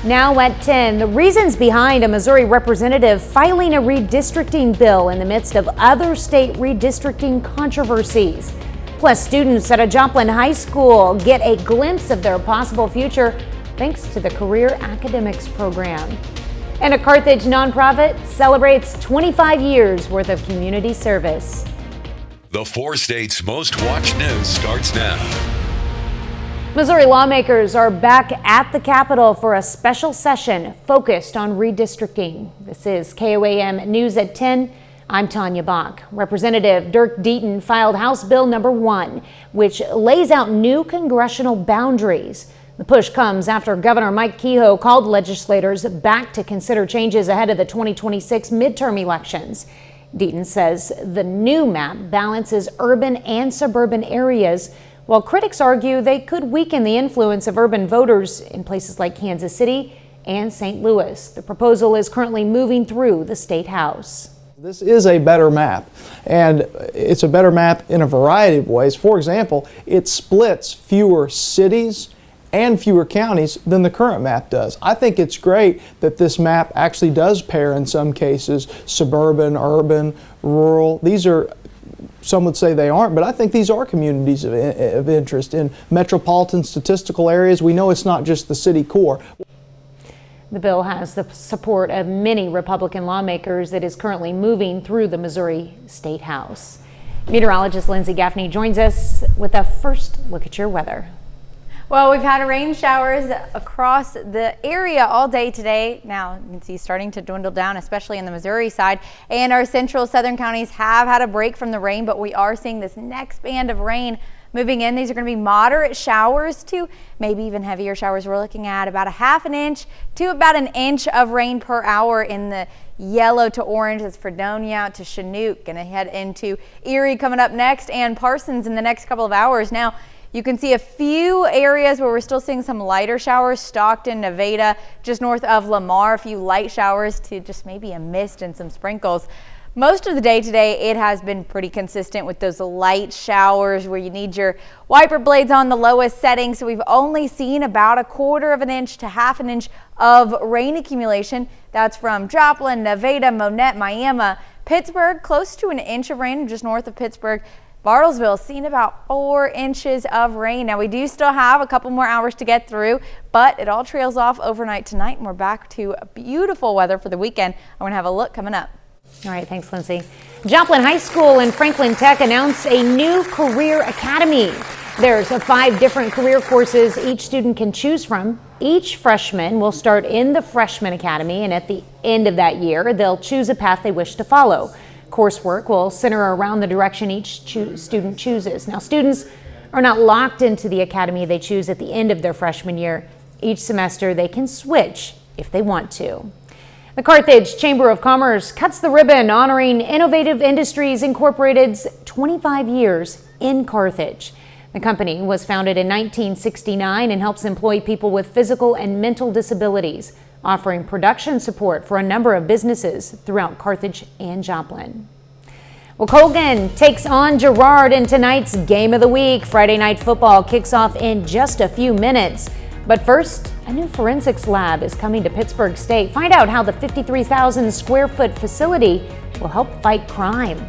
Now at 10, the reasons behind a Missouri representative filing a redistricting bill in the midst of other state redistricting controversies. Plus, students at a Joplin high school get a glimpse of their possible future thanks to the Career Academics program. And a Carthage nonprofit celebrates 25 years worth of community service. The 4 states' most watched news starts now. Missouri lawmakers are back at the Capitol for a special session focused on redistricting. This is KOAM News at 10. I'm Tanya Bach. Representative Dirk Deaton filed House Bill number 1, which lays out new congressional boundaries. The push comes after Governor Mike Kehoe called legislators back to consider changes ahead of the 2026 midterm elections. Deaton says the new map balances urban and suburban areas, while critics argue they could weaken the influence of urban voters in places like Kansas City and St. Louis. The proposal is currently moving through the State House. This is a better map, and it's a better map in a variety of ways. For example, it splits fewer cities and fewer counties than the current map does. I think it's great that this map actually does pair in some cases suburban, urban, rural. These are, some would say they aren't, but I think these are communities of interest in metropolitan statistical areas. We know it's not just the city core. The bill has the support of many Republican lawmakers that is currently moving through the Missouri State House. Meteorologist Lindsay Gaffney joins us with a first look at your weather. Well, we've had rain showers across the area all day today. Now you can see starting to dwindle down, especially in the Missouri side, and our central southern counties have had a break from the rain, but we are seeing this next band of rain moving in. These are going to be moderate showers to maybe even heavier showers. We're looking at about a ½ an inch to about an inch of rain per hour in the yellow to orange. That's Fredonia to Chinook. Going to head into Erie coming up next, and Parsons in the next couple of hours. Now, you can see a few areas where we're still seeing some lighter showers. Stockton, Nevada, just north of Lamar, a few light showers to just maybe a mist and some sprinkles. Most of the day today, it has been pretty consistent with those light showers where you need your wiper blades on the lowest setting. So we've only seen about a ½ an inch to ½ an inch of rain accumulation. That's from Joplin, Nevada, Monette, Miami, Pittsburgh, close to an inch of rain just north of Pittsburgh. Bartlesville seen about 4 inches of rain. Now we do still have a couple more hours to get through, but it all trails off overnight tonight, and we're back to beautiful weather for the weekend. I'm going to have a look coming up. All right, thanks, Lindsay. Joplin High School and Franklin Tech announced a new career academy. There's 5 different career courses each student can choose from. Each freshman will start in the freshman academy, and at the end of that year, they'll choose a path they wish to follow. Coursework will center around the direction each student chooses. Now, students are not locked into the academy they choose at the end of their freshman year. Each semester, they can switch if they want to. The Carthage Chamber of Commerce cuts the ribbon honoring Innovative Industries Incorporated's 25 years in Carthage. The company was founded in 1969 and helps employ people with physical and mental disabilities, offering production support for a number of businesses throughout Carthage and Joplin. Well, Colgan takes on Girard in tonight's Game of the Week. Friday night football kicks off in just a few minutes. But first, a new forensics lab is coming to Pittsburg State. Find out how the 53,000 square foot facility will help fight crime.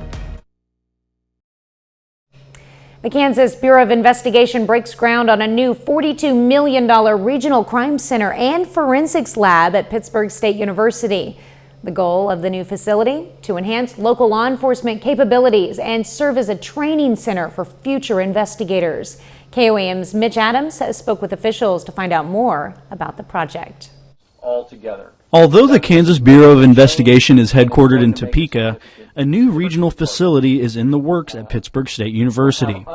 The Kansas Bureau of Investigation breaks ground on a new $42 million regional crime center and forensics lab at Pittsburg State University. The goal of the new facility? To enhance local law enforcement capabilities and serve as a training center for future investigators. KOAM's Mitch Adams spoke with officials to find out more about the project. Although the Kansas Bureau of Investigation is headquartered in Topeka, a new regional facility is in the works at Pittsburg State University.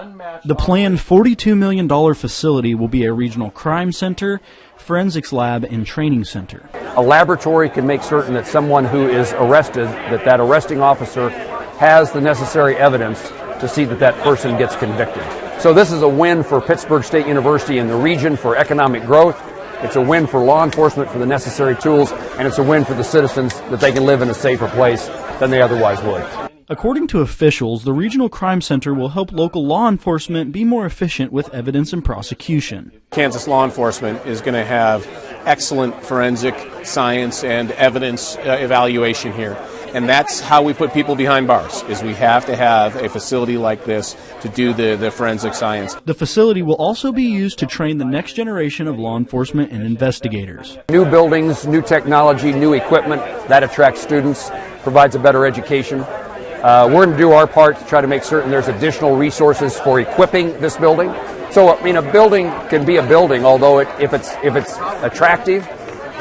The planned $42 million facility will be a regional crime center, forensics lab, and training center. A laboratory can make certain that someone who is arrested, that arresting officer has the necessary evidence to see that that person gets convicted. So this is a win for Pittsburg State University and the region for economic growth. It's a win for law enforcement for the necessary tools, and it's a win for the citizens that they can live in a safer place than they otherwise would. According to officials, the Regional Crime Center will help local law enforcement be more efficient with evidence and prosecution. Kansas law enforcement is going to have excellent forensic science and evidence evaluation here. And that's how we put people behind bars, is we have to have a facility like this to do the forensic science. The facility will also be used to train the next generation of law enforcement and investigators. New buildings, new technology, new equipment, that attracts students, provides a better education. We're going to do our part to try to make certain there's additional resources for equipping this building. So, I mean, a building can be a building, although if it's attractive,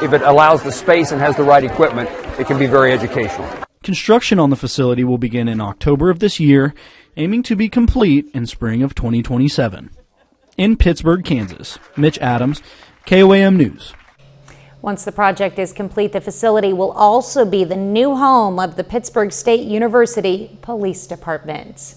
if it allows the space and has the right equipment, it can be very educational. Construction on the facility will begin in October of this year, aiming to be complete in spring of 2027. In Pittsburg, Kansas, Mitch Adams, KOAM News. Once the project is complete, the facility will also be the new home of the Pittsburg State University Police Department.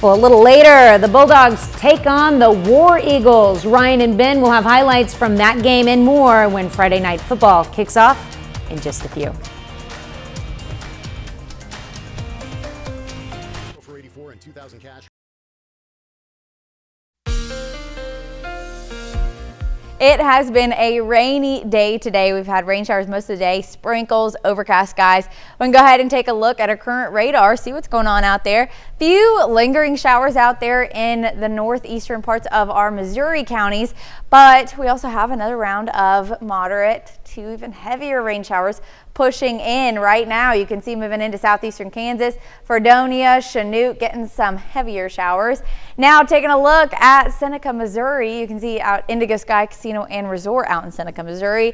Well, a little later, the Bulldogs take on the War Eagles. Ryan and Ben will have highlights from that game and more when Friday Night Football kicks off in just a few. For 84 and 2,000 cash. It has been a rainy day today. We've had rain showers most of the day, sprinkles, overcast skies. We can go ahead and take a look at our current radar, see what's going on out there. Few lingering showers out there in the northeastern parts of our Missouri counties, but we also have another round of moderate to even heavier rain showers pushing in right now. You can see moving into southeastern Kansas, Fredonia, Chanute getting some heavier showers. Now taking a look at Seneca, Missouri, you can see out Indigo Sky Casino and Resort out in Seneca, Missouri.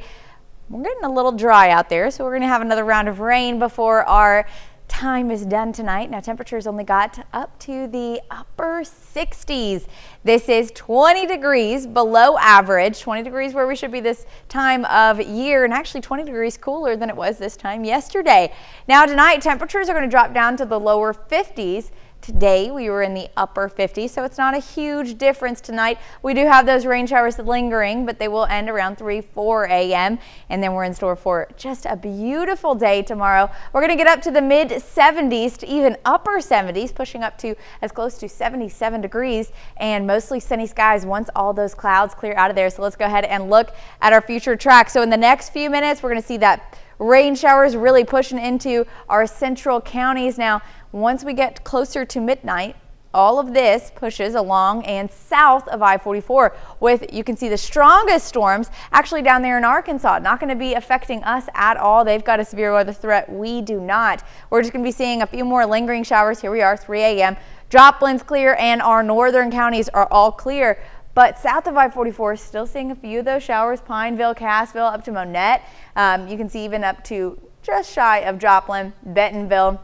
We're getting a little dry out there, so we're going to have another round of rain before our time is done tonight. Now temperatures only got up to the upper 60s. This is 20 degrees below average, 20 degrees where we should be this time of year, and actually 20 degrees cooler than it was this time yesterday. Now tonight temperatures are going to drop down to the lower 50s. Today we were in the upper 50s, so it's not a huge difference tonight. We do have those rain showers lingering, but they will end around 4 a.m. and then we're in store for just a beautiful day tomorrow. We're going to get up to the mid 70s to even upper 70s, pushing up to as close to 77 degrees and mostly sunny skies once all those clouds clear out of there. So let's go ahead and look at our future track. So in the next few minutes, we're going to see that rain showers really pushing into our central counties. Now, once we get closer to midnight, all of this pushes along and south of I-44 with, you can see the strongest storms actually down there in Arkansas. Not going to be affecting us at all. They've got a severe weather threat. We do not. We're just going to be seeing a few more lingering showers. Here we are, 3 a.m. Joplin's clear and our northern counties are all clear. But south of I-44, still seeing a few of those showers, Pineville, Cassville, up to Monette. You can see even up to just shy of Joplin, Bentonville.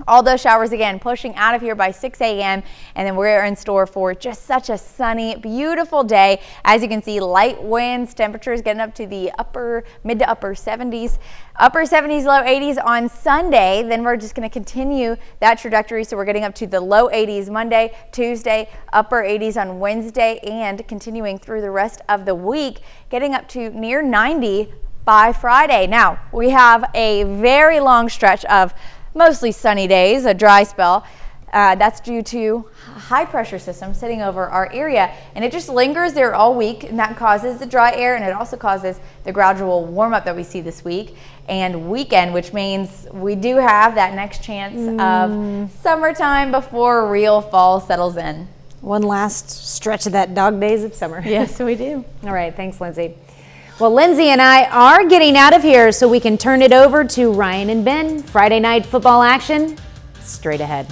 All those showers again pushing out of here by 6 a.m. and then we're in store for just such a sunny, beautiful day. As you can see, light winds, temperatures getting up to the mid to upper 70s. Upper 70s, low 80s on Sunday. Then we're just going to continue that trajectory. So we're getting up to the low 80s Monday, Tuesday, upper 80s on Wednesday, and continuing through the rest of the week, getting up to near 90 by Friday. Now, we have a very long stretch of mostly sunny days, a dry spell. That's due to a high pressure system sitting over our area, and it just lingers there all week, and that causes the dry air, and it also causes the gradual warm up that we see this week and weekend, which means we do have that next chance of summertime before real fall settles in. One last stretch of that dog days of summer. Yes, we do. All right, thanks, Lindsay. Well, Lindsay and I are getting out of here so we can turn it over to Ryan and Ben. Friday night football action straight ahead.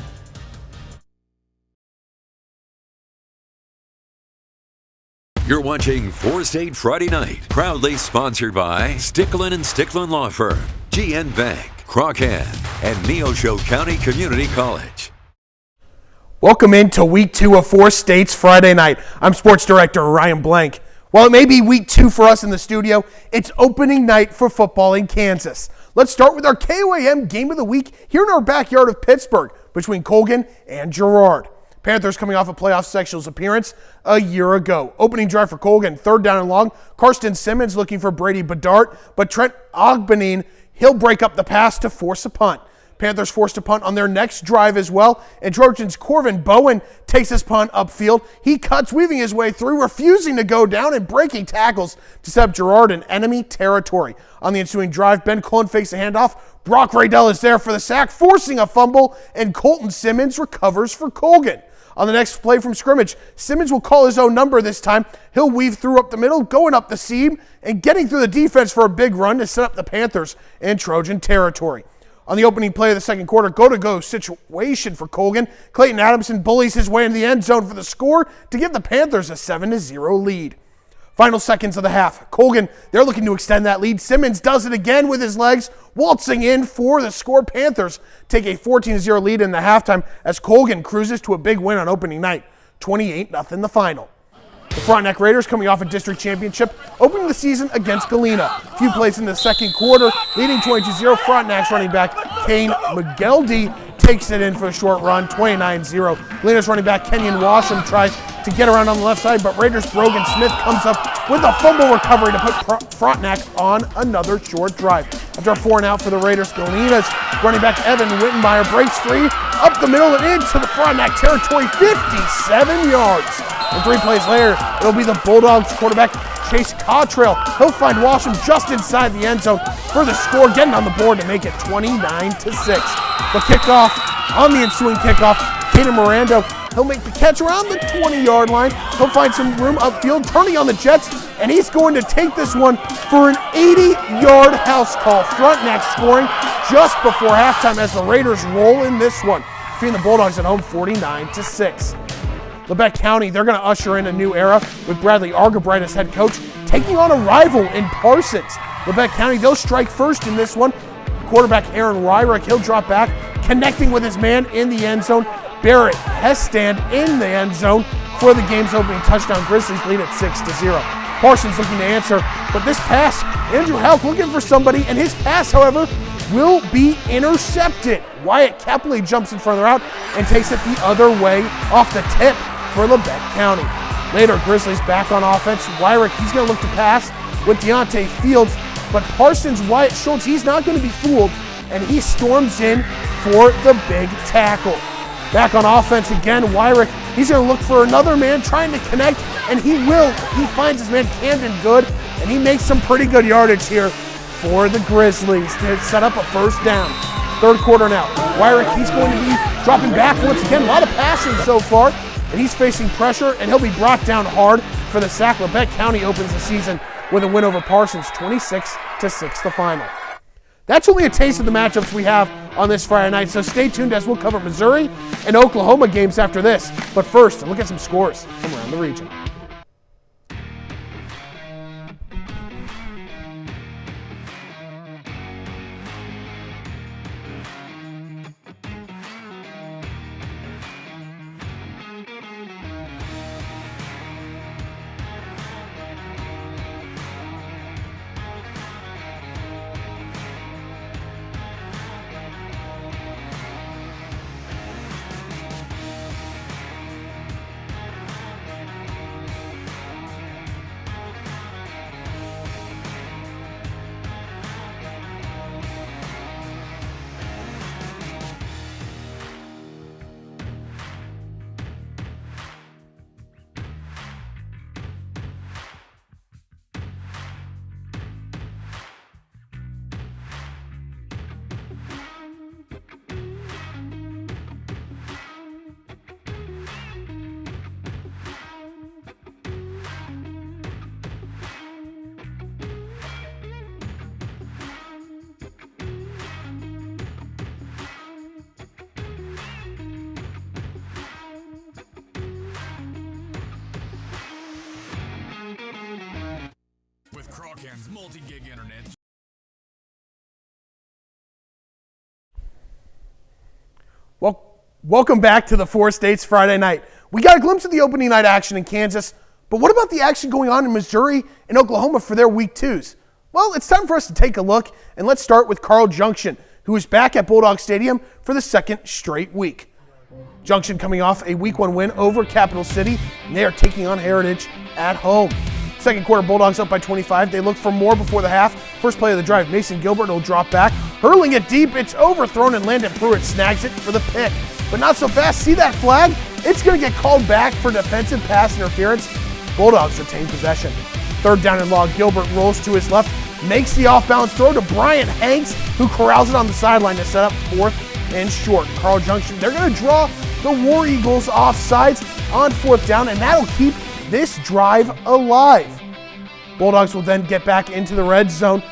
You're watching 4 State Friday Night, proudly sponsored by Sticklin & Sticklin Law Firm, GN Bank, Crockett, and Neosho County Community College. Welcome into week 2 of 4 States Friday Night. I'm sports director Ryan Blank. While it may be week 2 for us in the studio, it's opening night for football in Kansas. Let's start with our KOAM game of the week here in our backyard of Pittsburgh between Colgan and Girard. Panthers coming off a playoff sectionals appearance a year ago. Opening drive for Colgan, 3rd down and long. Karsten Simmons looking for Brady Bedart, but Trent Ogbenin, he'll break up the pass to force a punt. Panthers forced to punt on their next drive as well, and Trojans' Corvin Bowen takes his punt upfield. He cuts, weaving his way through, refusing to go down and breaking tackles to set up Girard in enemy territory. On the ensuing drive, Ben Cullen fakes a handoff. Brock Raydell is there for the sack, forcing a fumble, and Colton Simmons recovers for Colgan. On the next play from scrimmage, Simmons will call his own number this time. He'll weave through up the middle, going up the seam, and getting through the defense for a big run to set up the Panthers in Trojan territory. On the opening play of the second quarter, go-to-go situation for Colgan. Clayton Adamson bullies his way into the end zone for the score to give the Panthers a 7-0 lead. Final seconds of the half. Colgan, they're looking to extend that lead. Simmons does it again with his legs, waltzing in for the score. Panthers take a 14-0 lead in the halftime as Colgan cruises to a big win on opening night. 28-0 the final. The Frontenac Raiders, coming off a district championship, opening the season against Galena. A few plays in the second quarter, leading 22-0. Frontenac's running back Kane McGeldy takes it in for a short run, 29-0. Galena's running back Kenyon Washam tries to get around on the left side, but Raiders' Brogan Smith comes up with a fumble recovery to put Frontenac on another short drive. After a 4-and-out for the Raiders, Galena's running back Evan Wittenmeyer breaks free, up the middle and into the Frontenac territory, 57 yards. And 3 plays later, it'll be the Bulldogs quarterback Chase Cottrell. He'll find Washam just inside the end zone for the score, getting on the board to make it 29-6. The kickoff, on the ensuing kickoff, Caden Miranda, he'll make the catch around the 20-yard line. He'll find some room upfield, turning on the Jets, and he's going to take this one for an 80-yard house call. Frontenac scoring just before halftime as the Raiders roll in this one, defeating the Bulldogs at home 49-6. Labette County, they're going to usher in a new era with Bradley Argabright as head coach, taking on a rival in Parsons. Labette County, they'll strike first in this one. Quarterback Aaron Ryrick, he'll drop back, connecting with his man in the end zone. Barrett Hesstand in the end zone for the game's opening touchdown. Grizzlies lead at 6-0. Parsons looking to answer, but this pass, Andrew Houck looking for somebody, and his pass, however, will be intercepted. Wyatt Kepley jumps in front of the route and takes it the other way off the tip for Labette County. Later, Grizzlies back on offense. Wyrick, he's going to look to pass with Deontay Fields, but Parsons, Wyatt Schultz, he's not going to be fooled, and he storms in for the big tackle. Back on offense again, Wyrick, he's going to look for another man trying to connect, and he will. He finds his man Camden Good, and he makes some pretty good yardage here for the Grizzlies to set up a first down. Third quarter now. Wyrick, he's going to be dropping back once again. A lot of passing so far, and he's facing pressure, and he'll be brought down hard for the sack. Labette County opens the season with a win over Parsons, 26-6 the final. That's only a taste of the matchups we have on this Friday night, so stay tuned as we'll cover Missouri and Oklahoma games after this. But first, look at some scores from around the region. With Crawcan's multi-gig internet. Well, welcome back to the Four States Friday night. We got a glimpse of the opening night action in Kansas, but what about the action going on in Missouri and Oklahoma for their week twos? Well, it's time for us to take a look, and let's start with Carl Junction, who is back at Bulldog Stadium for the second straight week. Junction coming off a week 1 win over Capital City, and they are taking on Heritage at home. Second quarter, Bulldogs up by 25. They look for more before the half. First play of the drive, Mason Gilbert will drop back. Hurling it deep, it's overthrown, and Landon Pruitt snags it for the pick. But not so fast. See that flag? It's going to get called back for defensive pass interference. Bulldogs retain possession. Third down and long, Gilbert rolls to his left, makes the off-balance throw to Bryant Hanks, who corrals it on the sideline to set up 4th and short. Carl Junction, they're going to draw the War Eagles off sides on 4th down, and that'll keep this drive alive. Bulldogs will then get back into the red zone.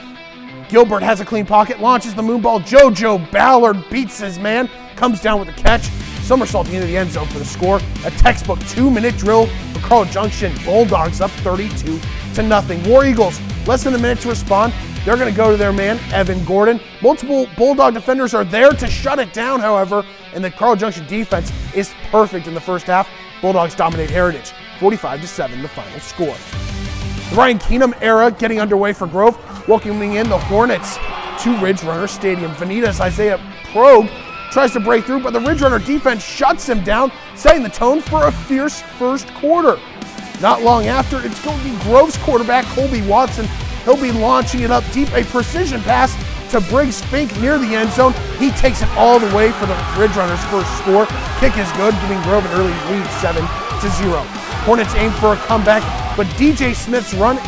Gilbert has a clean pocket, launches the moon ball. JoJo Ballard beats his man, comes down with a catch, somersaulting into the end zone for the score. A textbook 2-minute drill for Carl Junction. Bulldogs up 32-0. War Eagles, less than a minute to respond. They're going to go to their man, Evan Gordon. Multiple Bulldog defenders are there to shut it down, however, and the Carl Junction defense is perfect in the first half. Bulldogs dominate Heritage, 45-7, the final score. The Ryan Keenum era getting underway for Grove, welcoming in the Hornets to Ridge Runner Stadium. Venita's Isaiah Progue tries to break through, but the Ridge Runner defense shuts him down, setting the tone for a fierce first quarter. Not long after, it's going to be Grove's quarterback, Colby Watson. He'll be launching it up deep, a precision pass to Briggs Fink near the end zone. He takes it all the way for the Ridge Runners' first score. Kick is good, giving Grove an early lead, 7-0. Hornets aim for a comeback, but DJ Smith's run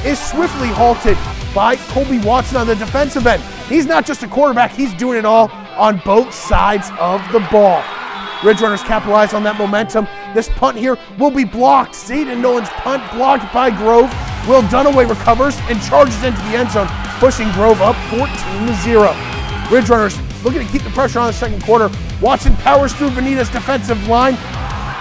is swiftly halted by Colby Watson on the defensive end. He's not just a quarterback, he's doing it all on both sides of the ball. Ridge Runners capitalize on that momentum. This punt here will be blocked. Zayden Nolan's punt blocked by Grove. Will Dunaway recovers and charges into the end zone, pushing Grove up 14-0. Ridge Runners looking to keep the pressure on the second quarter. Watson powers through Venita's defensive line,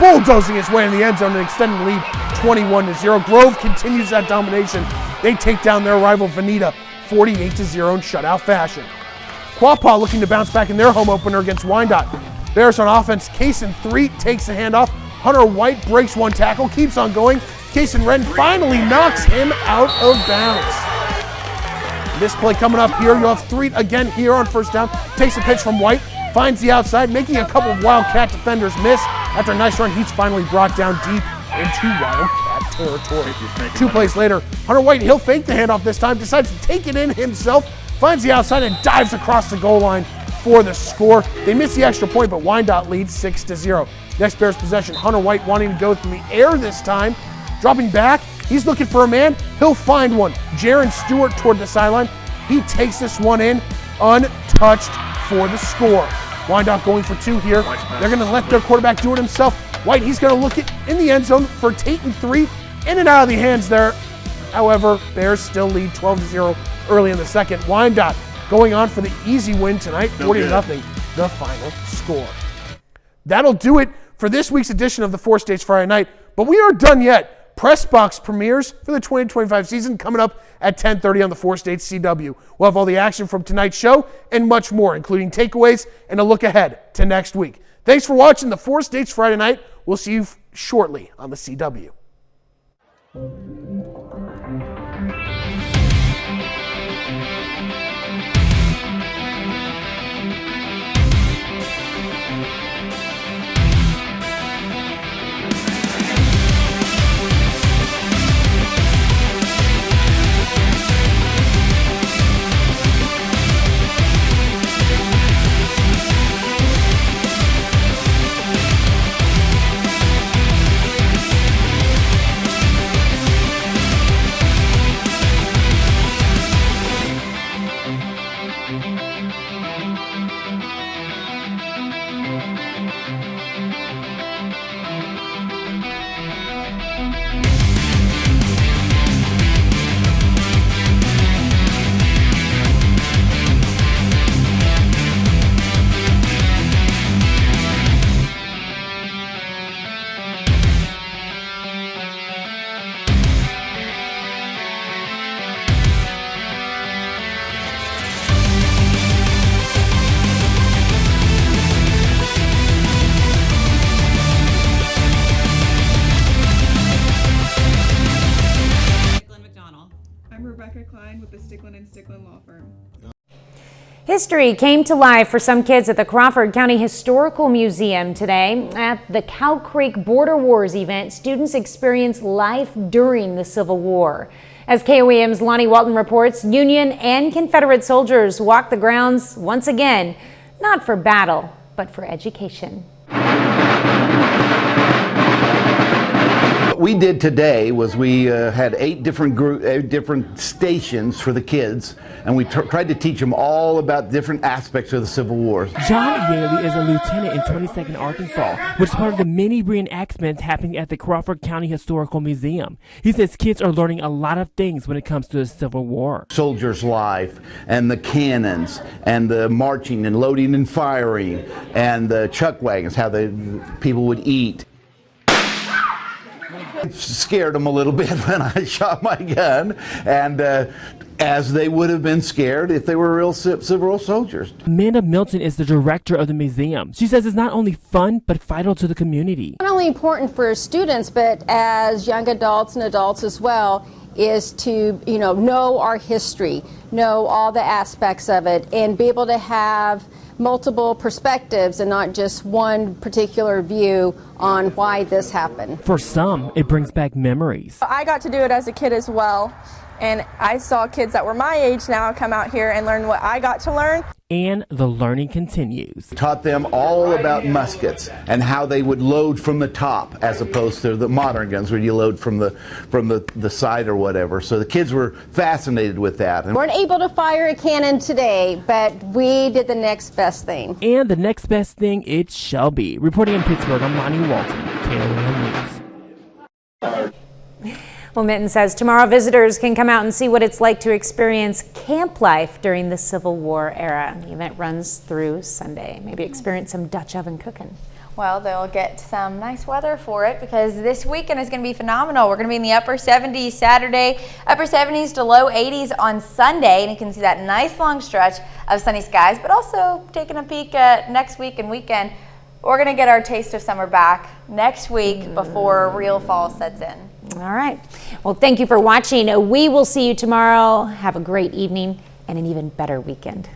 bulldozing his way in the end zone and extending the lead 21-0. Grove continues that domination. They take down their rival Venita 48-0 in shutout fashion. Quapaw looking to bounce back in their home opener against Wyandotte. Bears on offense, Kaysen 3 takes the handoff. Hunter White breaks one tackle, keeps on going. Kaysen Redden finally knocks him out of bounds. This play coming up here, you'll have 3 again here on first down. Takes a pitch from White, finds the outside, making a couple of Wildcat defenders miss. After a nice run, he's finally brought down deep into Wildcat territory. 2 plays later, Hunter White, he'll fake the handoff this time, decides to take it in himself, finds the outside and dives across the goal line for the score. They miss the extra point, but Wyandotte leads 6-0. Next Bears possession, Hunter White wanting to go through the air this time. Dropping back, he's looking for a man. He'll find one. Jaron Stewart toward the sideline. He takes this one in untouched for the score. Wyandotte going for 2 here. They're going to let their quarterback do it himself. White, he's going to look it in the end zone for Tatum 3. In and out of the hands there. However, Bears still lead 12-0 early in the second. Wyandotte going on for the easy win tonight, 40-0, the final score. That'll do it for this week's edition of the Four States Friday Night, but we aren't done yet. Press Box premieres for the 2025 season coming up at 10:30 on the Four States CW. We'll have all the action from tonight's show and much more, including takeaways and a look ahead to next week. Thanks for watching the Four States Friday Night. We'll see you shortly on the CW. History came to life for some kids at the Crawford County Historical Museum today. At the Cow Creek Border Wars event, students experienced life during the Civil War. As KOAM's Lonnie Walton reports, Union and Confederate soldiers walked the grounds once again, not for battle, but for education. What we did today was we had 8 different stations for the kids, and we tried to teach them all about different aspects of the Civil War. John Yaley is a lieutenant in 22nd Arkansas, which is part of the many reenactments happening at the Crawford County Historical Museum. He says kids are learning a lot of things when it comes to the Civil War. Soldiers' life, and the cannons, and the marching and loading and firing, and the chuck wagons, how the people would eat. It scared them a little bit when I shot my gun, and as they would have been scared if they were real civil soldiers. Amanda Milton is the director of the museum. She says it's not only fun, but vital to the community. Not only important for students, but as young adults and adults as well, is to know our history, know all the aspects of it, and be able to have multiple perspectives and not just one particular view on why this happened. For some, it brings back memories. I got to do it as a kid as well, and I saw kids that were my age now come out here and learn what I got to learn. And the learning continues. Taught them all about muskets and how they would load from the top as opposed to the modern guns where you load from the side or whatever. So the kids were fascinated with that. We weren't able to fire a cannon today, but we did the next best thing. And the next best thing it shall be. Reporting in Pittsburgh, I'm Lonnie Walton, KOAM News. Well, Minton says tomorrow visitors can come out and see what it's like to experience camp life during the Civil War era. The event runs through Sunday. Maybe experience some Dutch oven cooking. Well, they'll get some nice weather for it because this weekend is going to be phenomenal. We're going to be in the upper 70s Saturday, upper 70s to low 80s on Sunday, and you can see that nice long stretch of sunny skies, but also taking a peek at next week and weekend. We're going to get our taste of summer back next week before real fall sets in. All right. Well, thank you for watching. We will see you tomorrow. Have a great evening and an even better weekend.